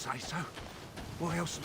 say so. What else?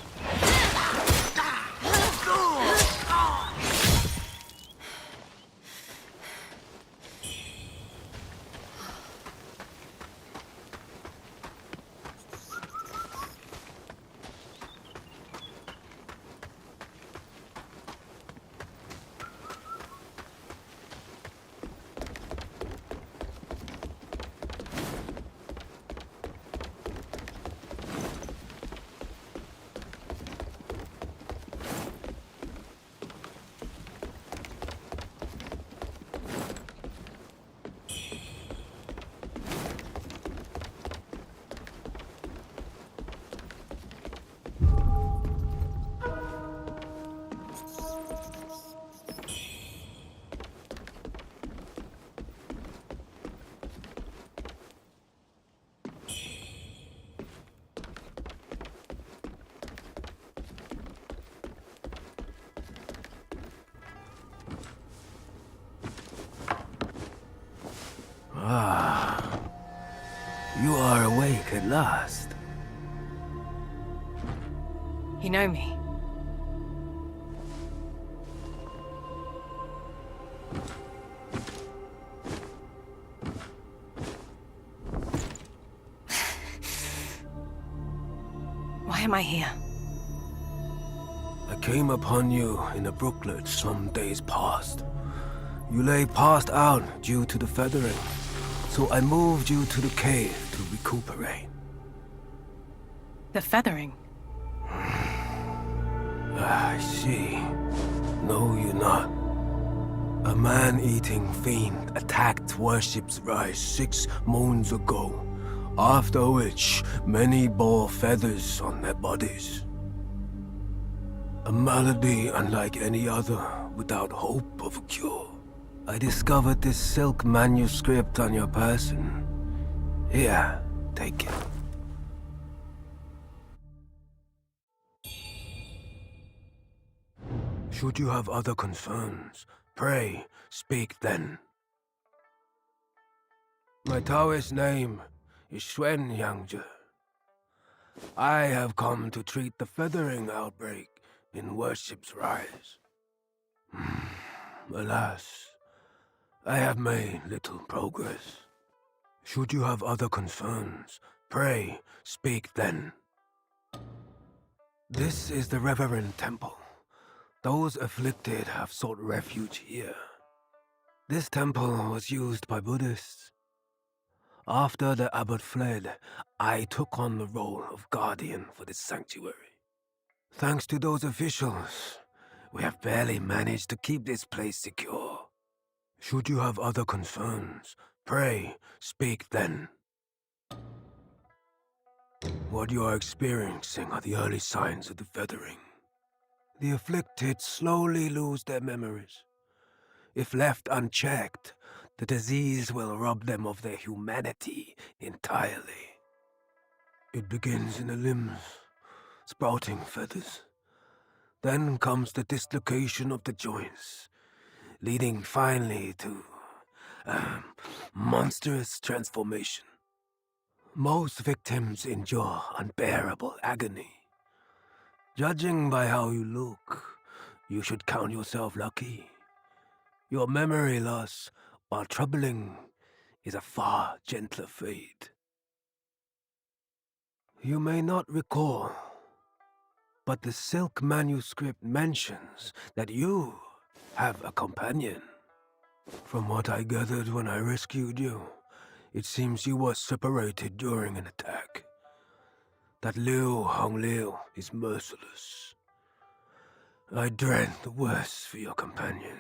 You are awake at last. You know me. Why am I here? I came upon you in a brooklet some days past. You lay passed out due to the feathering, so I moved you to the cave to recuperate. The feathering? I see. No, you're not. A man-eating fiend attacked Worship's Rise 6 moons ago, after which many bore feathers on their bodies. A malady unlike any other, without hope of a cure. I discovered this silk manuscript on your person. Here, take it. Should you have other concerns, pray, speak then. My Taoist name is Xuan Yangzhe. I have come to treat the feathering outbreak in Worship's Rise. Alas, I have made little progress. Should you have other concerns, pray, speak then. This is the Reverend Temple. Those afflicted have sought refuge here. This temple was used by Buddhists. After the abbot fled, I took on the role of guardian for this sanctuary. Thanks to those officials, we have barely managed to keep this place secure. Should you have other concerns, pray, speak then. What you are experiencing are the early signs of the feathering. The afflicted slowly lose their memories. If left unchecked, the disease will rob them of their humanity entirely. It begins in the limbs, sprouting feathers. Then comes the dislocation of the joints, leading finally to monstrous transformation. Most victims endure unbearable agony. Judging by how you look, you should count yourself lucky. Your memory loss, while troubling, is a far gentler fate. You may not recall, but the silk manuscript mentions that you have a companion. From what I gathered when I rescued you, it seems you were separated during an attack. That Liu Hongliu is merciless. I dread the worst for your companion.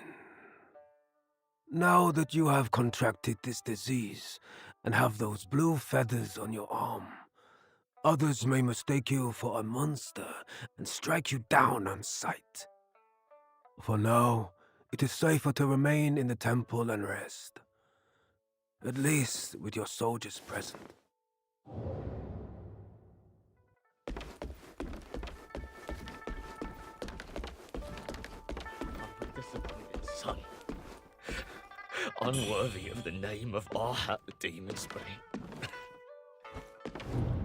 Now that you have contracted this disease and have those blue feathers on your arm, others may mistake you for a monster and strike you down on sight. For now, it is safer to remain in the temple and rest. At least with your soldiers present. Disappointed son. Unworthy of the name of Arhat the Demon Spray.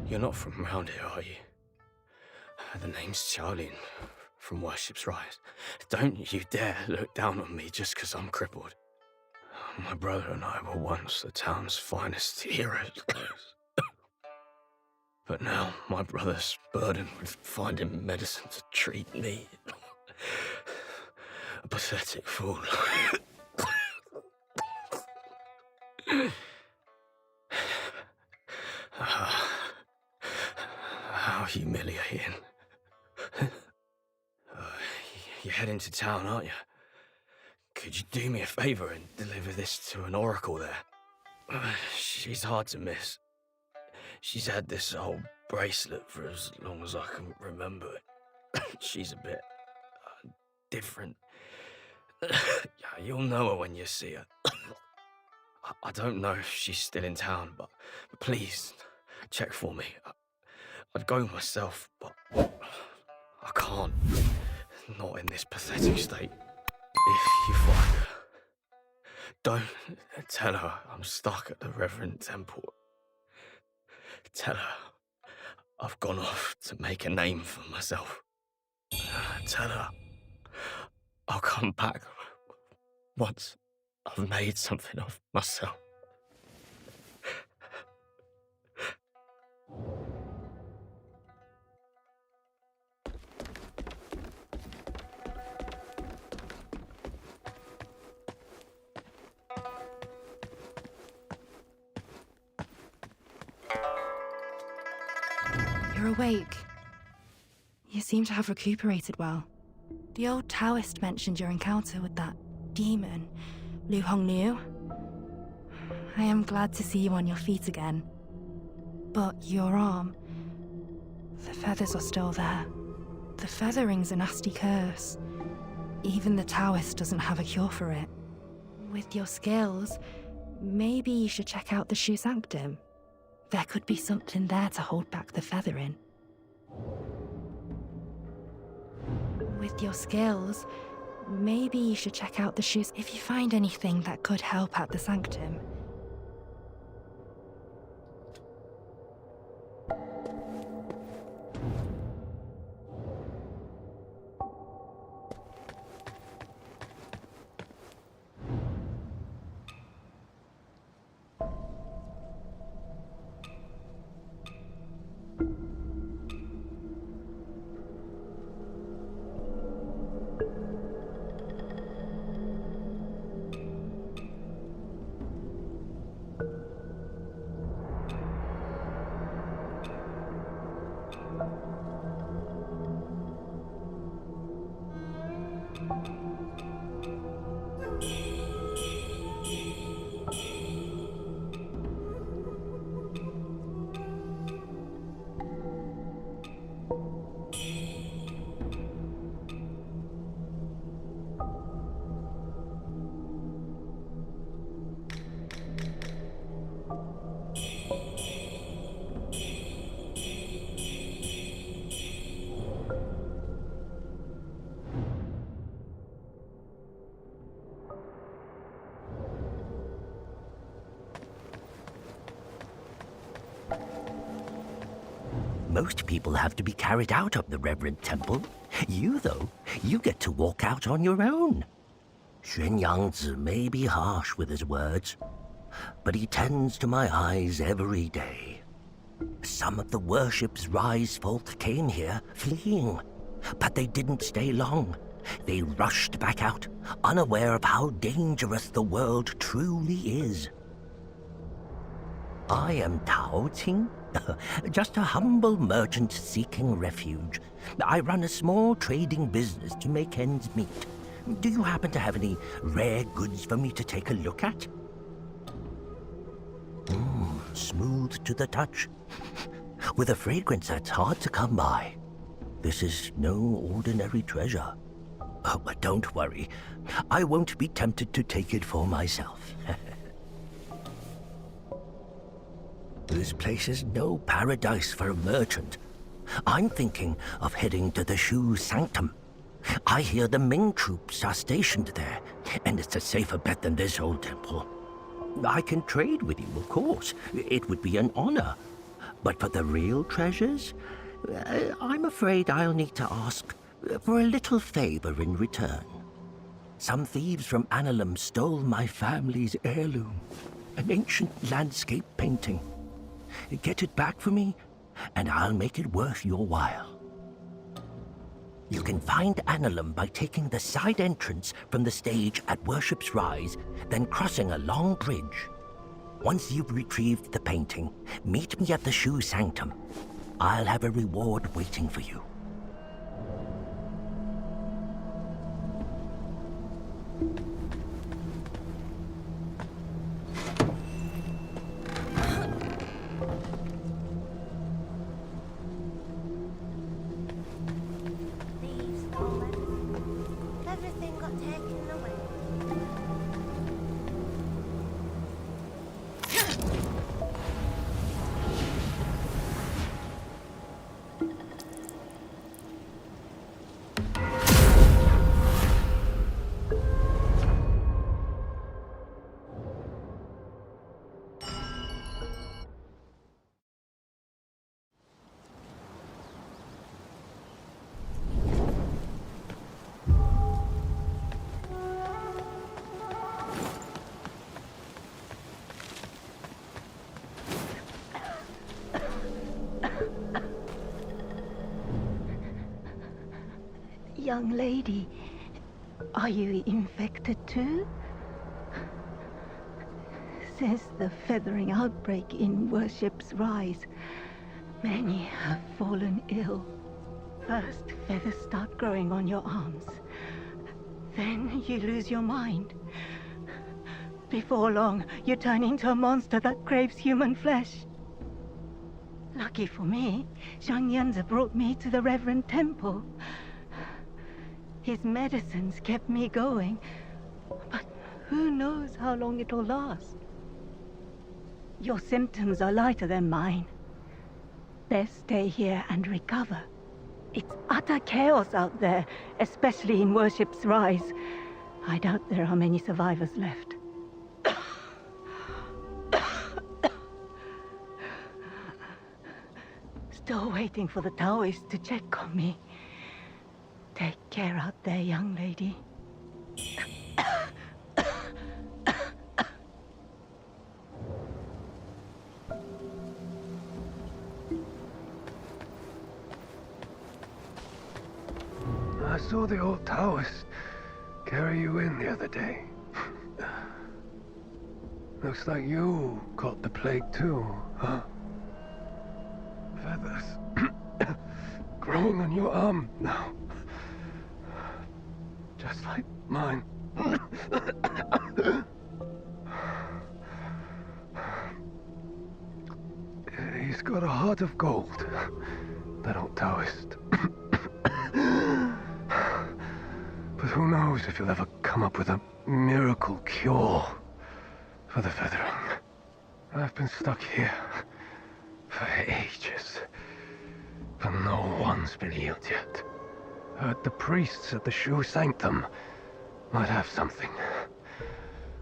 You're not from around here, are you? The name's Charlie from Worship's Rise. Don't you dare look down on me just because I'm crippled. My brother and I were once the town's finest heroes. But now my brother's burdened with finding medicine to treat me. A pathetic fool. How humiliating. You're heading to town, aren't you? Could you do me a favor and deliver this to an oracle there? She's hard to miss. She's had this old bracelet for as long as I can remember. She's a bit different. You'll know her when you see her. I don't know if she's still in town, but please check for me. I'd go myself, but I can't. Not in this pathetic state. If you find her, don't tell her I'm stuck at the Reverend Temple. Tell her I've gone off to make a name for myself. Tell her I'll come back once I've made something of myself. You're awake. You seem to have recuperated well. The old Taoist mentioned your encounter with that demon, Lu Hongniu. I am glad to see you on your feet again. But your arm, the feathers are still there. The feathering's a nasty curse. Even the Taoist doesn't have a cure for it. With your skills, maybe you should check out the Shu Sanctum. There could be something there to hold back the feathering. With your skills, maybe you should check out the shoes if you find anything that could help at the Sanctum. Most people have to be carried out of the Reverend Temple. You, though, you get to walk out on your own. Xuan Yangzi may be harsh with his words, but he tends to my eyes every day. Some of the Worship's Rise folk came here, fleeing, but they didn't stay long. They rushed back out, unaware of how dangerous the world truly is. I am Tao Ting, just a humble merchant seeking refuge. I run a small trading business to make ends meet. Do you happen to have any rare goods for me to take a look at? Smooth to the touch, with a fragrance that's hard to come by. This is no ordinary treasure. Oh, but don't worry, I won't be tempted to take it for myself. This place is no paradise for a merchant. I'm thinking of heading to the Shu Sanctum. I hear the Ming troops are stationed there, and it's a safer bet than this old temple. I can trade with you, of course. It would be an honor. But for the real treasures, I'm afraid I'll need to ask for a little favor in return. Some thieves from Alchem stole my family's heirloom, an ancient landscape painting. Get it back for me, and I'll make it worth your while. You can find Alchem by taking the side entrance from the stage at Worship's Rise, then crossing a long bridge. Once you've retrieved the painting, meet me at the Shoe Sanctum. I'll have a reward waiting for you. Everything got taken away. Young lady, are you infected too? Since the feathering outbreak in Worship's Rise, many have fallen ill. First, feathers start growing on your arms. Then you lose your mind. Before long, you turn into a monster that craves human flesh. Lucky for me, Zhang Yanzi brought me to the Reverend Temple. His medicines kept me going, but who knows how long it'll last. Your symptoms are lighter than mine. Best stay here and recover. It's utter chaos out there, especially in Worship's Rise. I doubt there are many survivors left. Still waiting for the Taoists to check on me. Take care out there, young lady. I saw the old Taoist carry you in the other day. Looks like you caught the plague too, huh? Feathers growing on your arm now. Just like mine. He's got a heart of gold, that old Taoist. But who knows if he'll ever come up with a miracle cure for the feathering. I've been stuck here for ages, but no one's been healed yet. Heard the priests at the Shoe Sanctum might have something.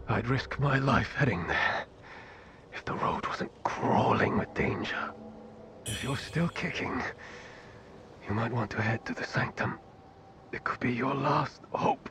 I'd risk my life heading there if the road wasn't crawling with danger. If you're still kicking, you might want to head to the Sanctum. It could be your last hope.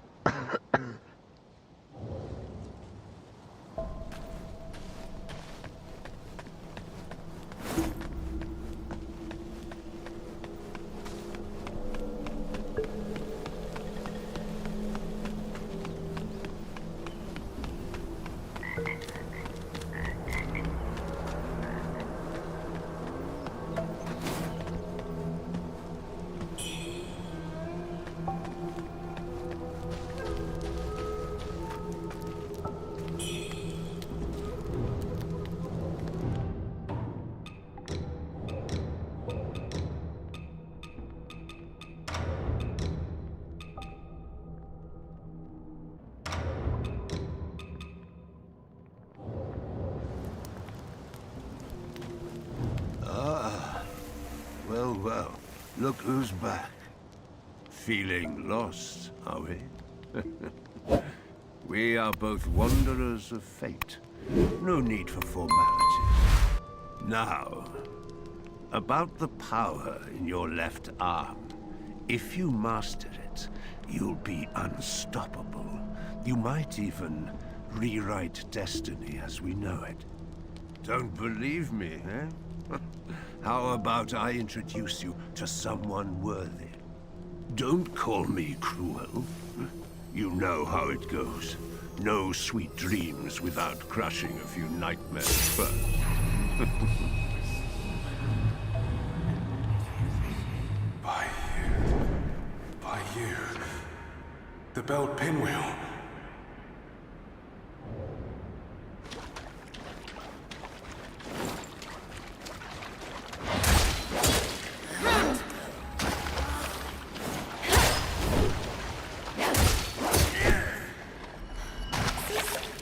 Well, look who's back. Feeling lost, are we? We are both wanderers of fate. No need for formalities. Now, About the power in your left arm. If you master it, you'll be unstoppable. You might even rewrite destiny as we know it. Don't believe me, eh? How about I introduce you to someone worthy? Don't call me cruel. You know how it goes. No sweet dreams without crushing a few nightmares first. By you. The belt pinwheel.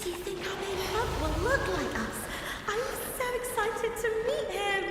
Do you think our baby love will look like us? I'm so excited to meet him!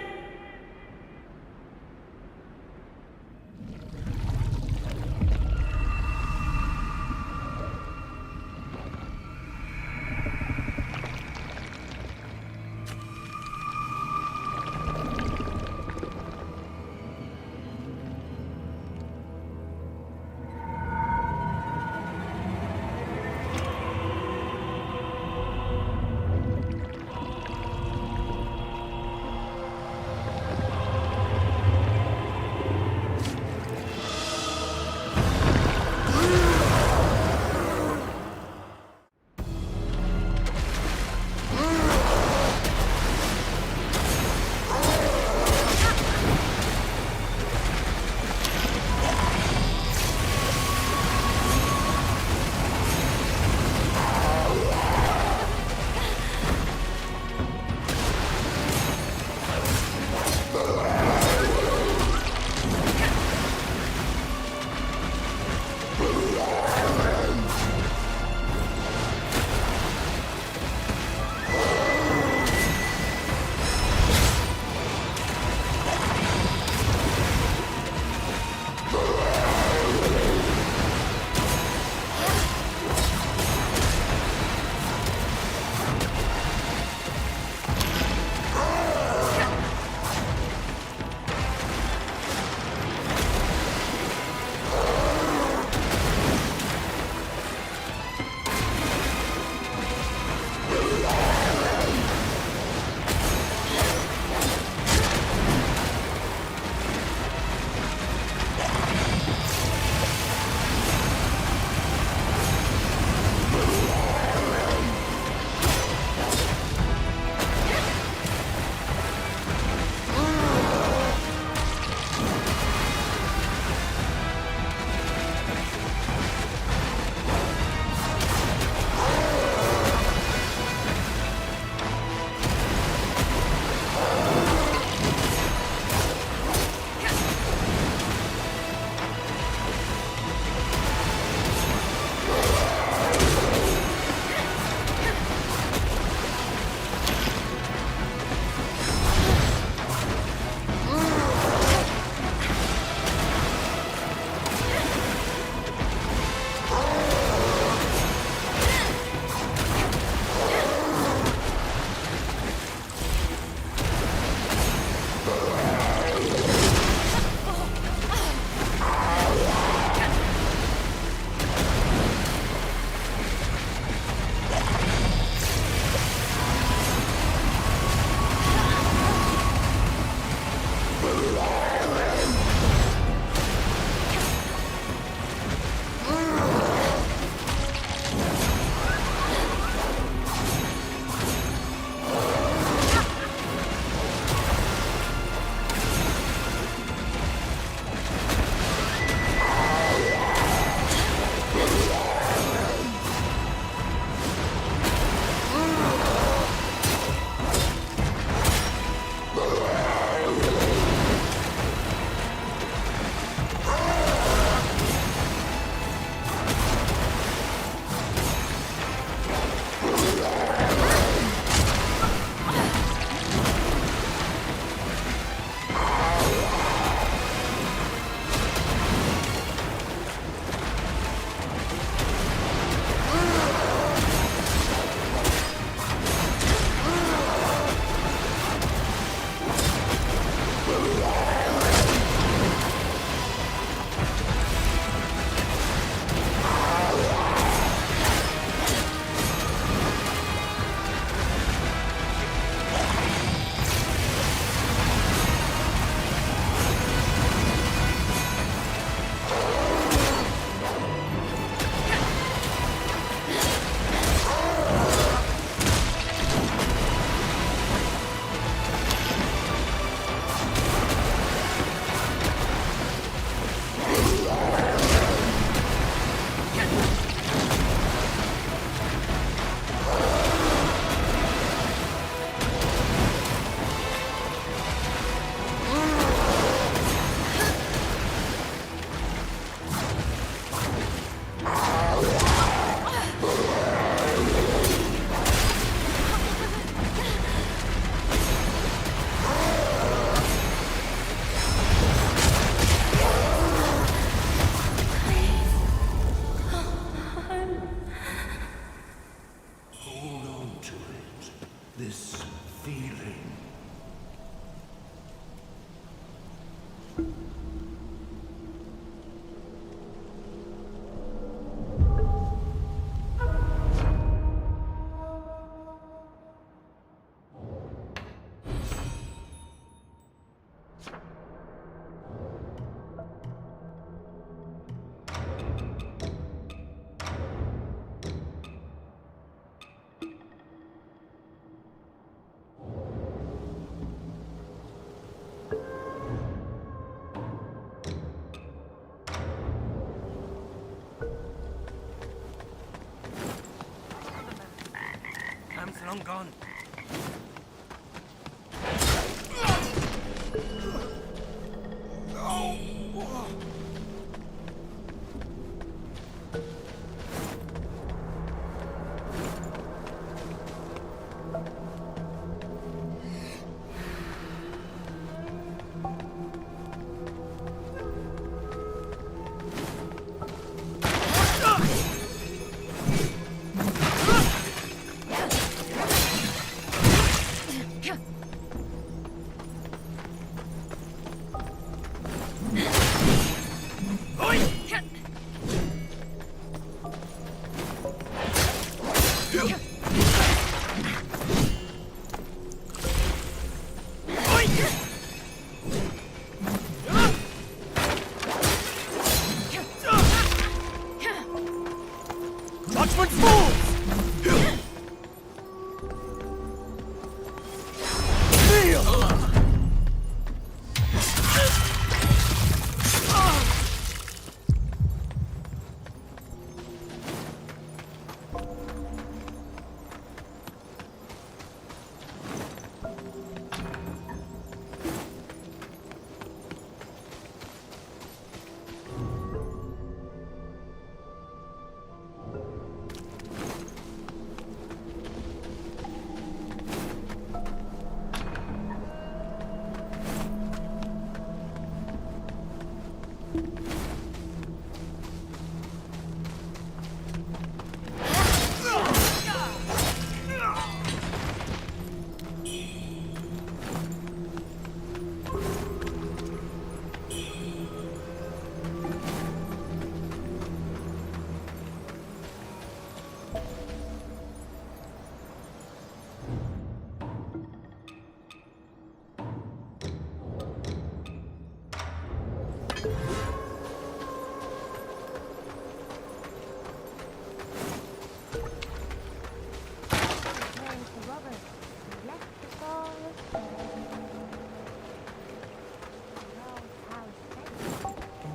long gone.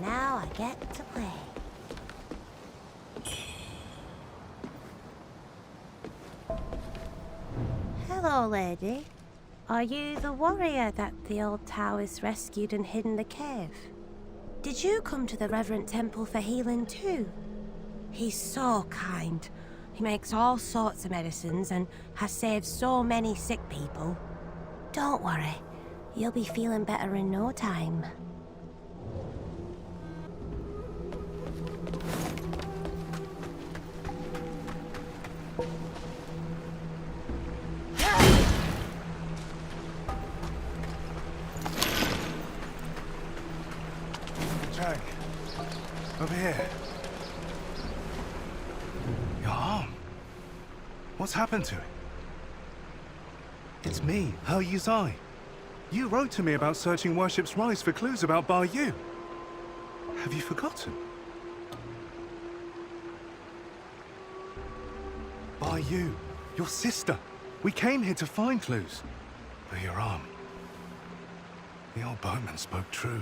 Now I get to play. Hello, lady. Are you the warrior that the old Taoist rescued and hid in the cave? Did you come to the Reverend Temple for healing too? He's so kind. He makes all sorts of medicines and has saved so many sick people. Don't worry, you'll be feeling better in no time. Wuchang, over here. Your arm. What's happened to it? It's me, He Yuzai. You wrote to me about searching Worship's Rise for clues about Bar Yu. Have you forgotten? Bar Yu, your sister. We came here to find clues. But your arm. The old boatman spoke true.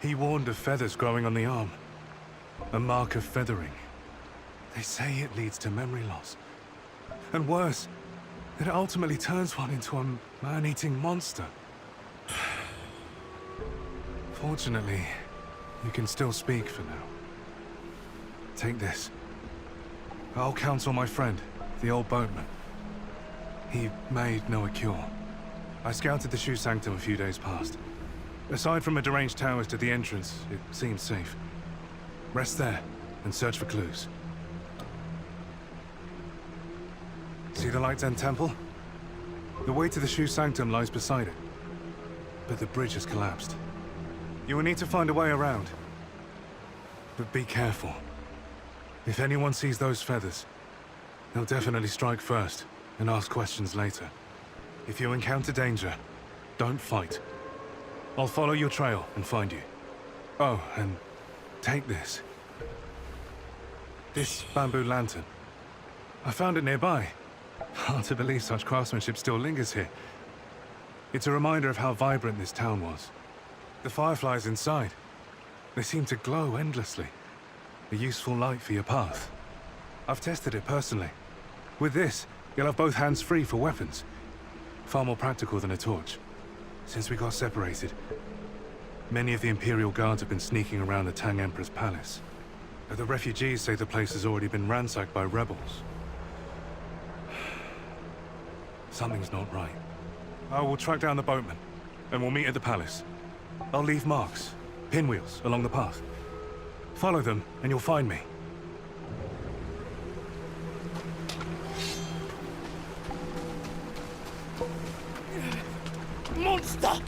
He warned of feathers growing on the arm. A mark of feathering. They say it leads to memory loss. And worse, that it ultimately turns one into a man-eating monster. Fortunately, you can still speak for now. Take this. I'll counsel my friend, the old boatman. He made no cure. I scouted the shoe sanctum a few days past. Aside from a deranged Taoist at the entrance, it seems safe. Rest there and search for clues. See the Light's End Temple? The way to the shoe sanctum lies beside it. But the bridge has collapsed. You will need to find a way around. But be careful. If anyone sees those feathers, they'll definitely strike first and ask questions later. If you encounter danger, don't fight. I'll follow your trail and find you. Oh, and take this. This bamboo lantern. I found it nearby. Hard to believe such craftsmanship still lingers here. It's a reminder of how vibrant this town was. The fireflies inside, they seem to glow endlessly. A useful light for your path. I've tested it personally. With this, You'll have both hands free for weapons. Far more practical than a torch. Since we got separated, many of the Imperial Guards have been sneaking around the Tang Emperor's palace. But the refugees say the place has already been ransacked by rebels. Something's not right. I will track down the boatmen, and we'll meet at the palace. I'll leave marks, pinwheels, along the path. Follow them, and you'll find me. Monster!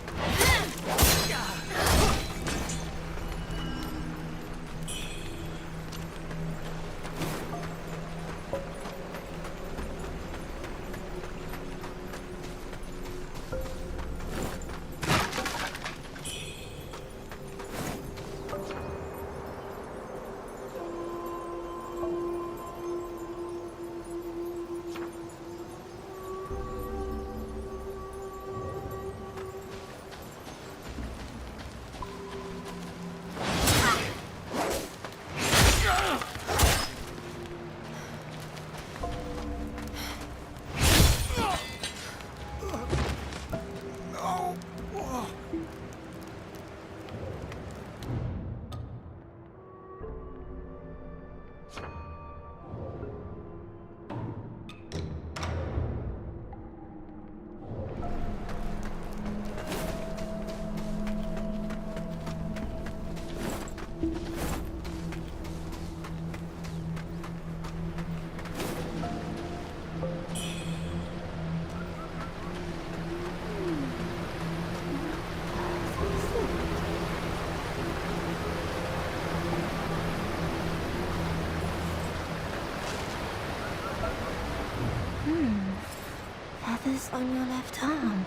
Feathers on your left arm.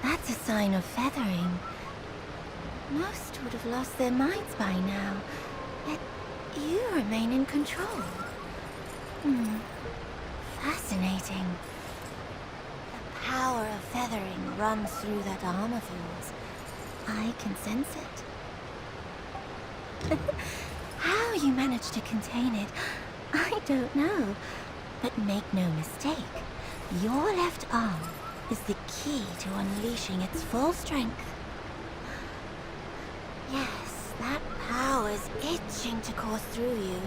That's a sign of feathering. Most would have lost their minds by now, yet you remain in control. Fascinating. The power of feathering runs through that arm of yours. I can sense it. How you managed to contain it, I don't know. But make no mistake, your left arm is the key to unleashing its full strength. Yes, that power's itching to course through you,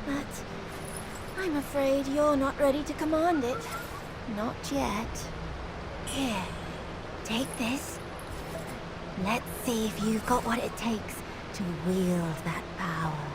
but I'm afraid you're not ready to command it. Not yet. Here, take this. Let's see if you've got what it takes to wield that power.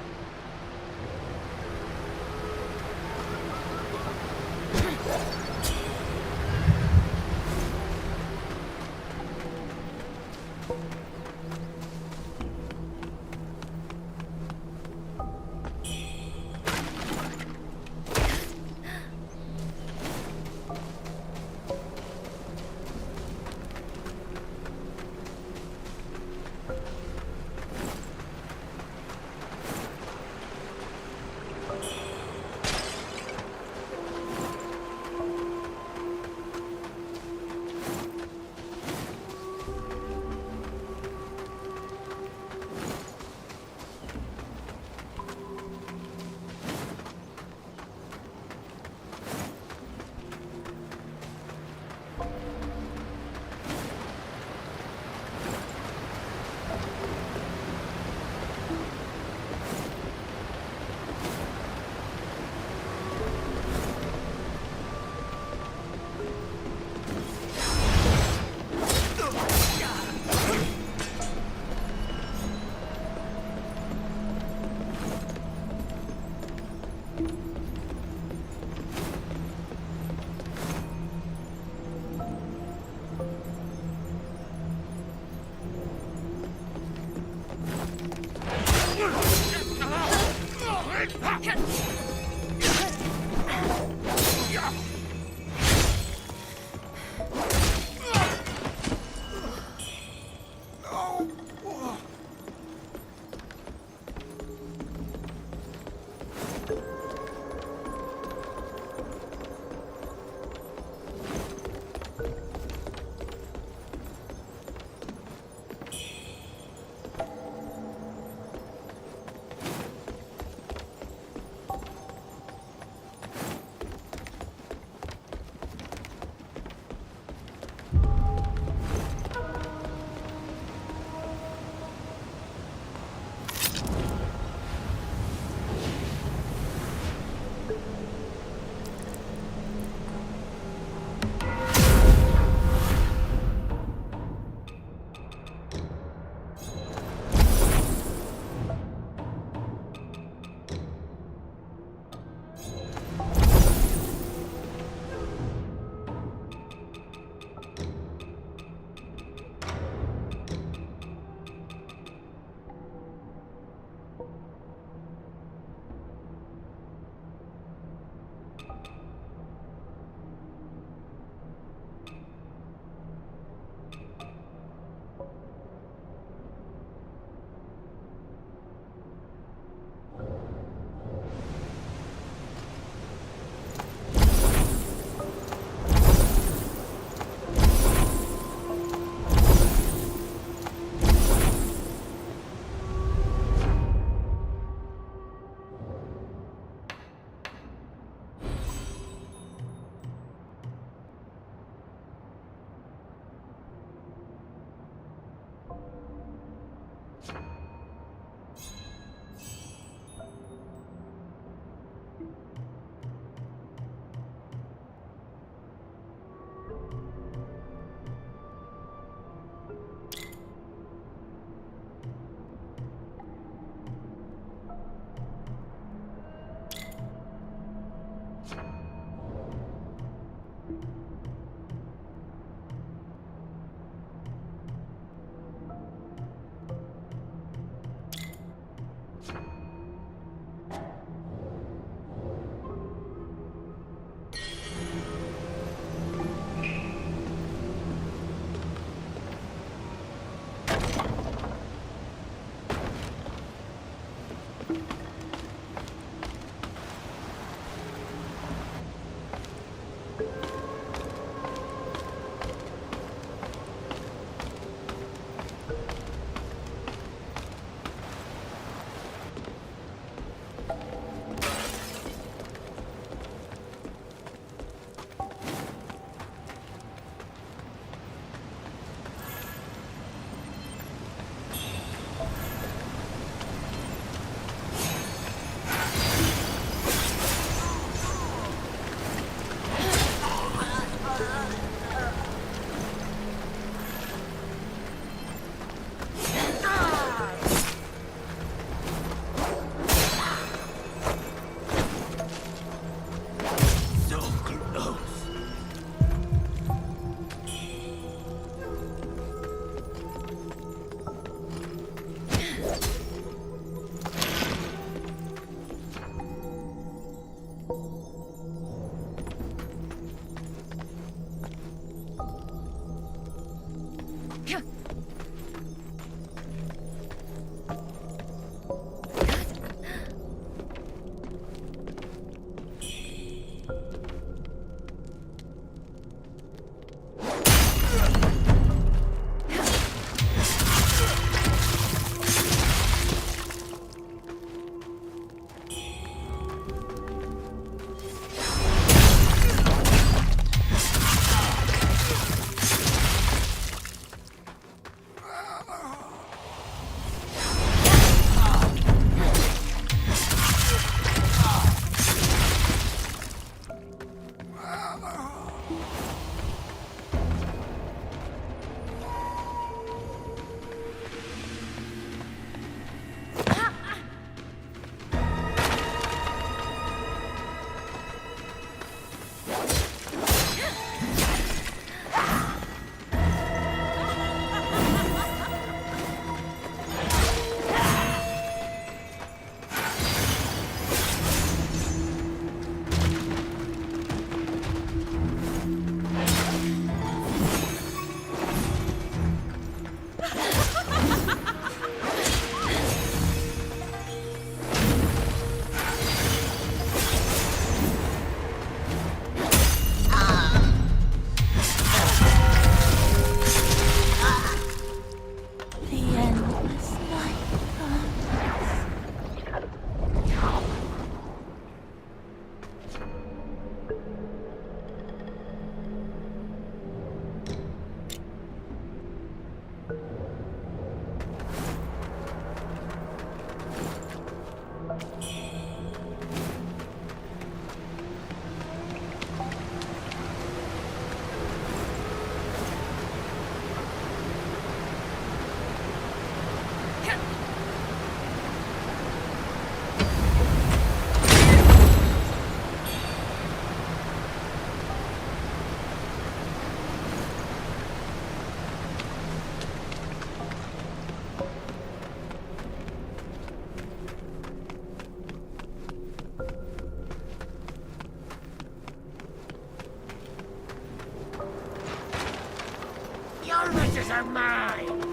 Your wishes are mine!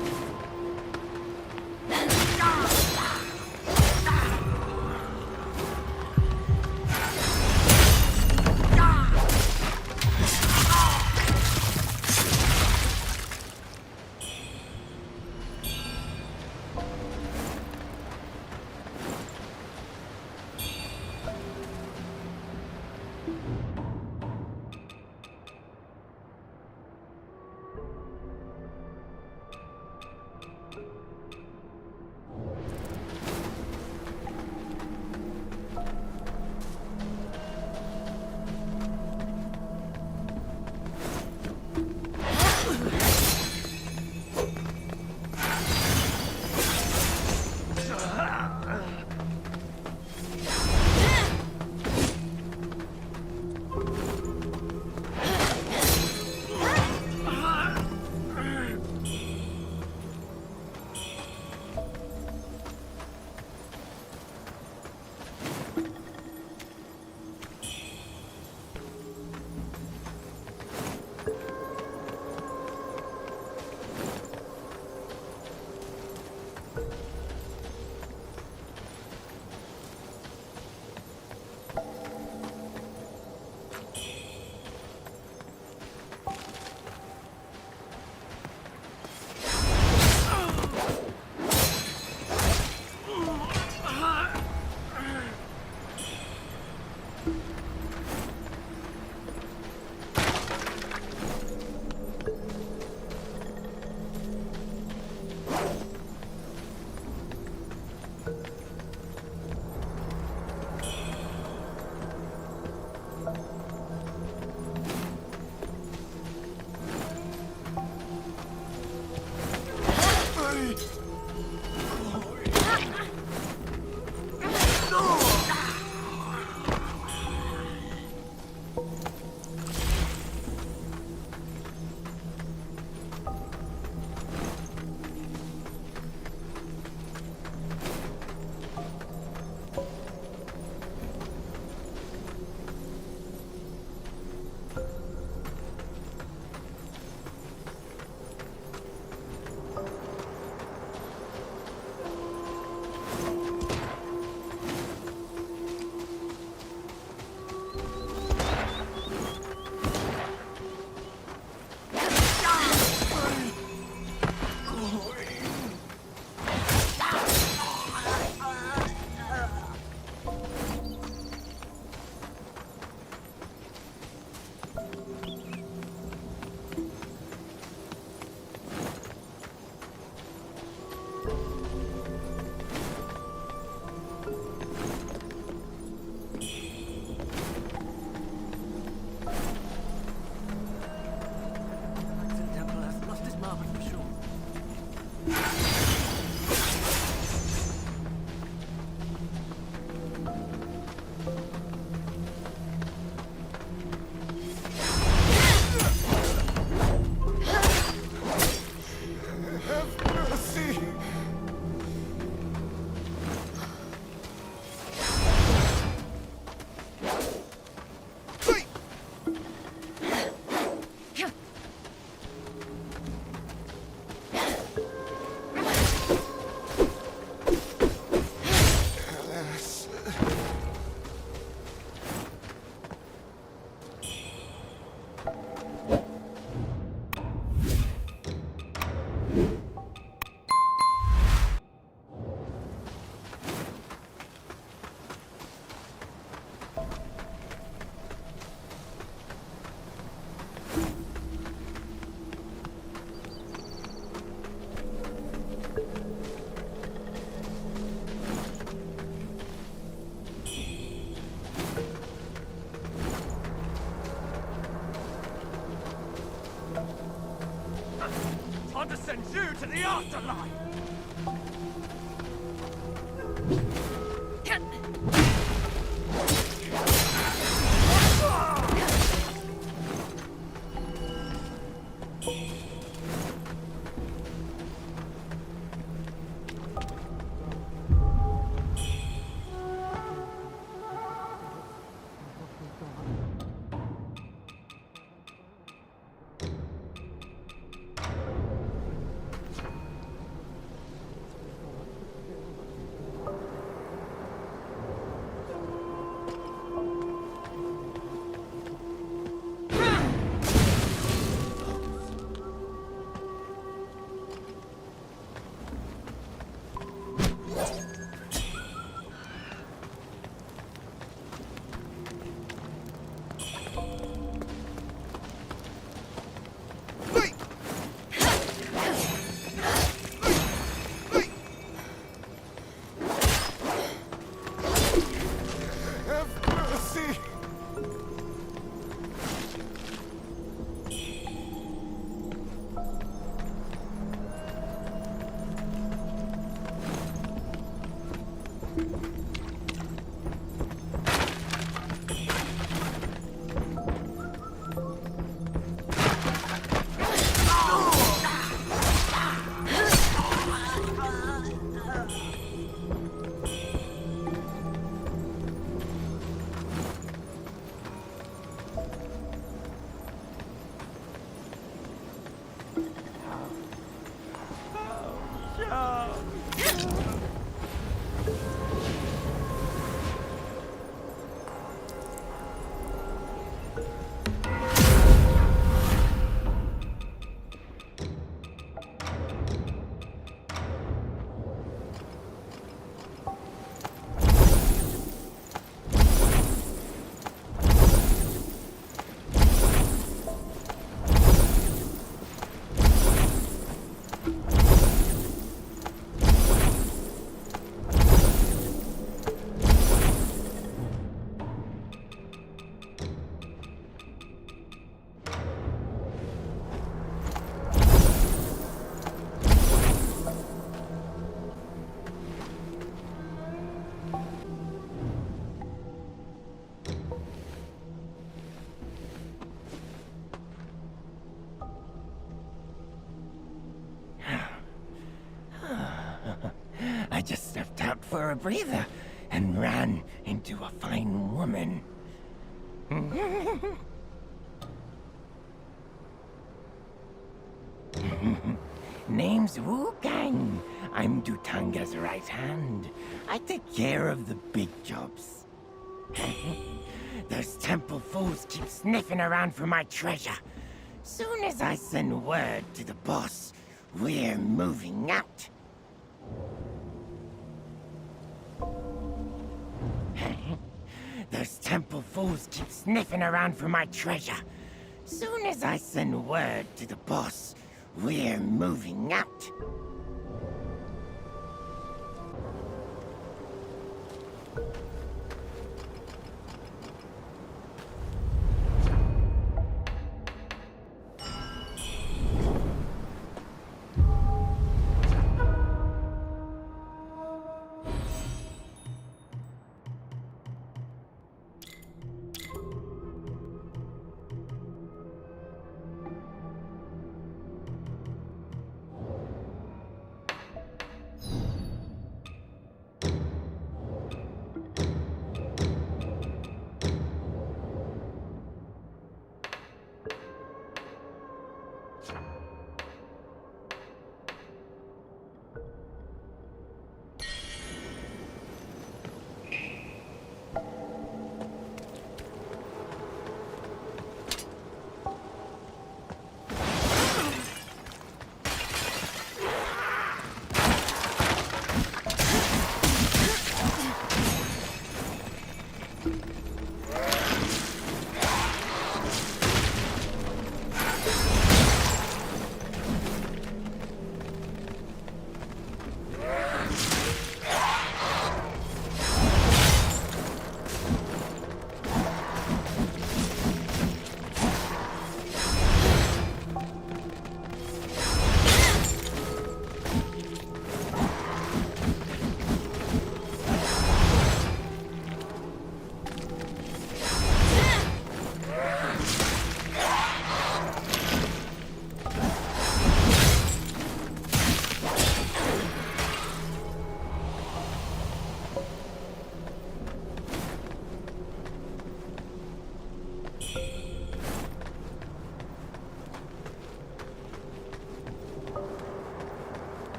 send you to the afterlife! I just stepped out for a breather and ran into a fine woman. Name's Wuchang. I'm Dutanga's right hand. I take care of the big jobs. Those temple fools keep sniffing around for my treasure. Soon as I send word to the boss, we're moving out. Those temple fools keep sniffing around for my treasure. Soon as I send word to the boss, we're moving out.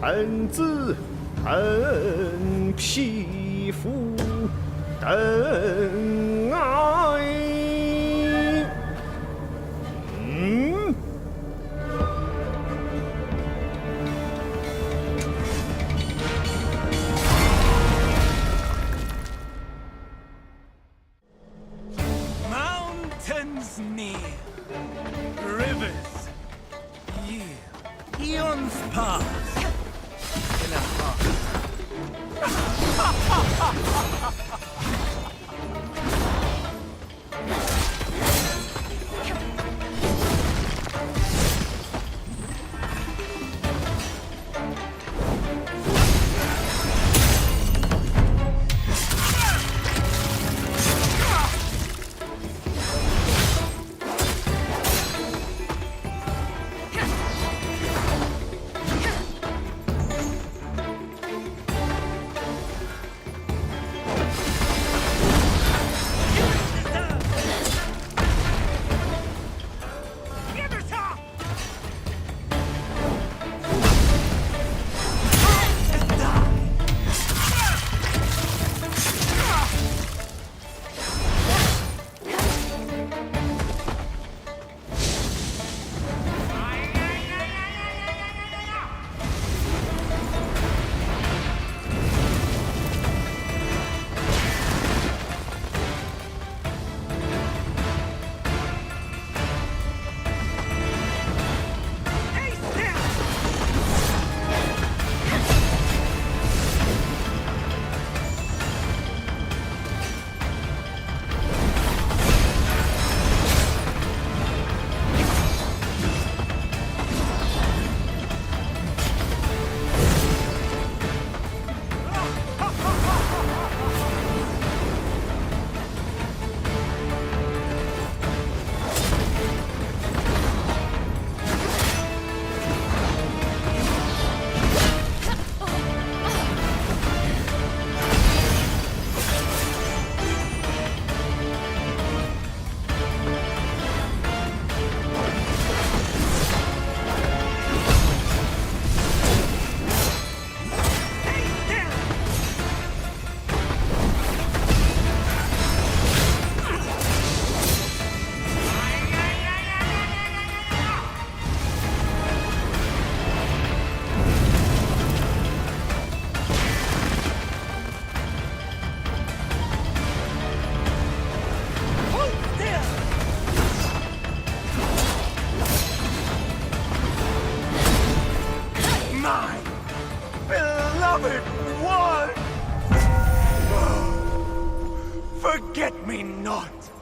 汉子很皮肤真爱。Mountains near, rivers yield, eons pass in a heart. beloved one! Forget me not!